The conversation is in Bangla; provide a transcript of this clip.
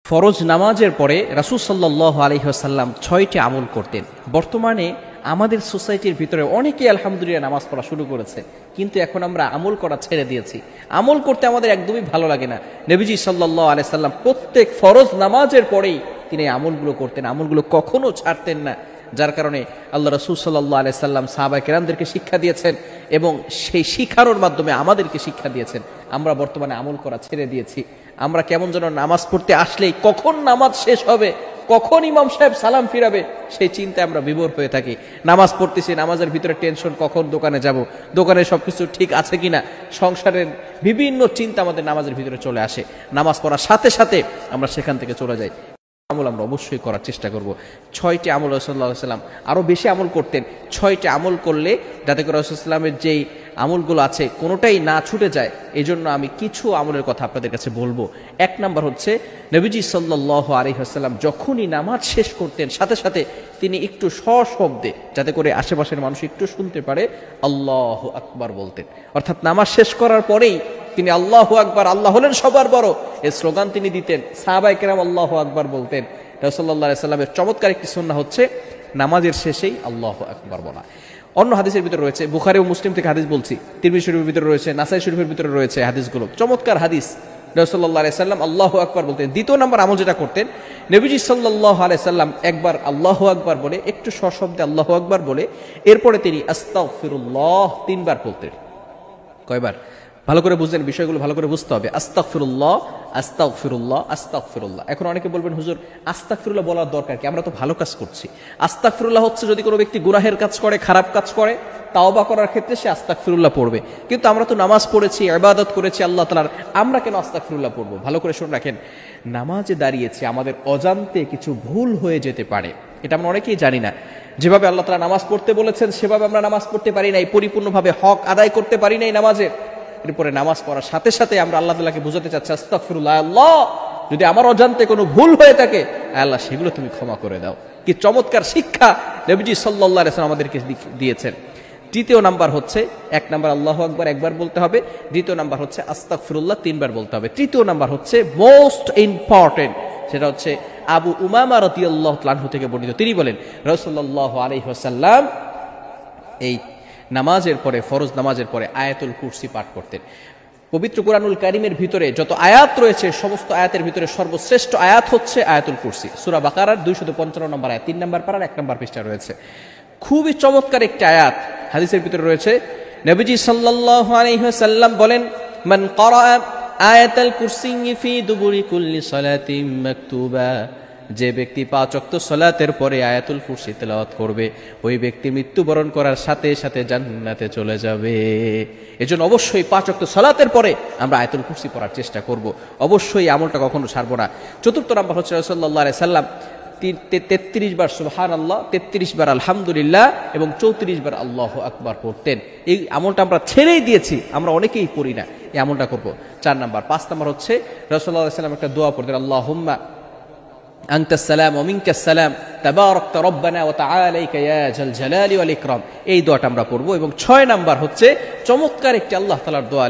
ফরজ নামাজের পরে রাসূল সাল্লাল্লাহু আলাইহি ওয়াসাল্লাম 6টি আমল করতেন। বর্তমানে আমাদের সোসাইটির ভিতরে অনেকেই আলহামদুলিল্লাহ নামাজ পড়া শুরু করেছে, কিন্তু এখন আমরা আমল করা ছেড়ে দিয়েছি। আমল করতে আমাদের একদমই ভালো লাগে না। নবীজি সাল্লাল্লাহু আলাইহি সাল্লাম প্রত্যেক ফরজ নামাজের পরেই তিনি আমলগুলো করতেন, আমলগুলো কখনো ছাড়তেন না। যার কারণে আল্লাহ রাসূল সাল্লাল্লাহু আলাইহি সাল্লাম সাহাবায়ে কেরামদেরকে শিক্ষা দিয়েছেন এবং সেই শিখানোর মাধ্যমে আমাদেরকে শিক্ষা দিয়েছেন। আমরা বর্তমানে আমল করা ছেড়ে দিয়েছি। আমরা কেমন যেন নামাজ পড়তে আসলেই কখন নামাজ শেষ হবে, কখন ইমাম সাহেব সালাম ফিরাবে, সেই চিন্তায় আমরা বিভোর হয়ে থাকি। নামাজ পড়তেছি, নামাজের ভিতরে টেনশন, কখন দোকানে যাব, দোকানে সবকিছু ঠিক আছে কিনা, সংসারের বিভিন্ন চিন্তা আমাদের নামাজের ভিতরে চলে আসে। নামাজ পড়ার সাথে সাথে আমরা সেখান থেকে চলে যাই। আমল আমরা অবশ্যই করার চেষ্টা করব। 6টি আমল রাসূলুল্লাহ সাল্লাল্লাহু আলাইহি ওয়াসাল্লাম আরও বেশি আমল করতেন। 6টি আমল করলে যাতে করে রাসূলুল্লাহ সাল্লাল্লাহু আলাইহি ওয়াসাল্লামের যেই আমলগুলো আছে কোনোটাই না ছুটে যায়, এই জন্য আমি কিছু আমলের কথা আপনাদের কাছে বলবো। 1 নাম্বার হচ্ছে, নবীজি সাল্লাল্লাহু আলাইহি ওয়াসাল্লাম যখনই নামাজ শেষ করতেন সাথে সাথে তিনি একটু সশব্দে, যাতে করে আশেপাশের মানুষ একটু শুনতে পারে, আল্লাহু আকবার বলতেন। অর্থাৎ নামাজ শেষ করার পরেই তিনি আল্লাহু আকবার, আল্লাহ হলেন সবার বড়, এই স্লোগান তিনি দিতেন। সাহাবায়ে কেরাম আল্লাহু আকবার বলতেন। রাসূলুল্লাহ সাল্লাল্লাহু আলাইহি ওয়াসাল্লামের চমৎকার একটি সুন্নাহ হচ্ছে নামাজের শেষেই আল্লাহু আকবার বলা। অন্য হাদিসের ভিতরে রয়েছে, বুখারী ও মুসলিম থেকে হাদিস বলছি, তিরমিজি শরীফের ভিতরে রয়েছে, নাসাই শরীফের ভিতরে রয়েছে হাদিসগুলো, চমৎকার হাদিস। রাসূলুল্লাহ সাল্লাল্লাহু আলাইহি ওয়াসাল্লাম আল্লাহু আকবার বলতেন। দ্বিতীয় নাম্বার আমল যেটা করতেন, নবীজি সাল্লাল্লাহু আলাইহি ওয়াসাল্লাম একবার আল্লাহু আকবার বলে, একটু সশব্দে আল্লাহু আকবার বলে, এরপরে তিনি আস্তাগফিরুল্লাহ 3 বার বলতেন। কয়বার? ভালো করে বুঝলেন, বিষয়গুলো ভালো করে বুঝতে হবে। আস্তাগফিরুল্লাহ, আস্তাগফিরুল্লাহ, আস্তাগফিরুল্লাহ। এখন অনেকে বলবেন, হুজুর আস্তাগফিরুল্লাহ বলার দরকার কি? আমরা তো ভালো কাজ করছি। আস্তাগফিরুল্লাহ হচ্ছে যদি কোনো ব্যক্তি গুনাহের কাজ করে, খারাপ কাজ করে, তাওবা করার ক্ষেত্রে সে আস্তাগফিরুল্লাহ পড়বে। কিন্তু আমরা তো নামাজ পড়েছি, ইবাদত করেছি আল্লাহ তাআলার, আমরা কেন আস্তাগফিরুল্লাহ পড়বো? ভালো করে শুনে রাখেন, নামাজে দাঁড়িয়েছি, আমাদের অজান্তে কিছু ভুল হয়ে যেতে পারে, এটা আমরা অনেকেই জানি না। যেভাবে আল্লাহ তাআলা নামাজ পড়তে বলেছেন সেভাবে আমরা নামাজ পড়তে পারি নাই, পরিপূর্ণভাবে হক আদায় করতে পারি নাই নামাজের। এরপরে নামাজ পড়ার সাথে সাথে আমরা আল্লাহ তাআলাকে বুঝাতে চাচ্ছি, আস্তাগফিরুল্লাহ, আল্লাহ যদি আমার অজান্তে কোনো ভুল হয়ে থাকে, আল্লাহ সেগুলো তুমি ক্ষমা করে দাও। কি চমৎকার শিক্ষা নবীজি সাল্লাল্লাহু আলাইহি ওয়াসাল্লাম আমাদেরকে দিয়েছেন। তৃতীয় নাম্বার হচ্ছে, 1 নাম্বার আল্লাহু আকবার 1 বার বলতে হবে, দ্বিতীয় নাম্বার হচ্ছে আস্তাগফিরুল্লাহ 3 বার বলতে হবে। তৃতীয় নাম্বার হচ্ছে মোস্ট ইম্পর্টেন্ট, সেটা হচ্ছে আবু উমামা রাদিয়াল্লাহু তাআলা আনহু থেকে বর্ণিত। তিনি বলেন, রাসূলুল্লাহ আলাইহি ওয়াসাল্লাম এই নামাজের পরে, ফরজ নামাজের পরে আয়াতুল কুরসি পাঠ করতেন। পবিত্র কুরআনুল কারীমের ভিতরে যত আয়াত রয়েছে সমস্ত আয়াতের ভিতরে সর্বশ্রেষ্ঠ আয়াত হচ্ছে আয়াতুল কুরসি। সূরা বাকারার 255 নম্বর আয়াত, 3 নম্বর পারার 1 নম্বর পৃষ্ঠা রয়েছে। খুবই চমৎকার একটি আয়াত হাদিসের ভিতরে রয়েছে। নবীজি সাল্লাল্লাহু আলাইহি ওয়াসাল্লাম বলেন, মান ক্বারা আয়াতুল কুরসি ফি দুবুরি কুল্লি সালাতিন মাকতুবা, যে ব্যক্তি 5 ওয়াক্ত সালাতের পরে আয়াতুল কুরসি তেলাওয়াত করবে, ওই ব্যক্তি মৃত্যুবরণ করার সাথে সাথে জান্নাতে চলে যাবে। এজন্য অবশ্যই 5 ওয়াক্ত সালাতের পরে আমরা আয়াতুল কুরসি পড়ার চেষ্টা করব। অবশ্যই আমলটা কখনো ছাড়বো না। চতুর্থ নাম্বার হচ্ছে, রাসূলুল্লাহ আলাইহি সাল্লাম 33 বার সুবহানাল্লাহ, 33 বার আলহামদুলিল্লাহ এবং 34 বার আল্লাহু আকবার পড়তেন। এই আমলটা আমরা ছেড়েই দিয়েছি, আমরা অনেকেই পড়ি না, এই আমলটা করব। 4 নাম্বার। 5 নাম্বার হচ্ছে, রাসূলুল্লাহ আলাইহি সাল্লাম একটা দোয়া পড়তেন, আল্লাহুম্মা আনতাস সালাম ওয়া মিনকাস সালাম তাবারাকতা রব্বানা ওয়া তাআলাইকা ইয়া জাল জালালি ওয়াল ইকরাম। এই দোয়াটা আমরা পড়ব। এবং 6 নাম্বার হচ্ছে চমৎকার একটি আল্লাহ তাআলার দোয়া।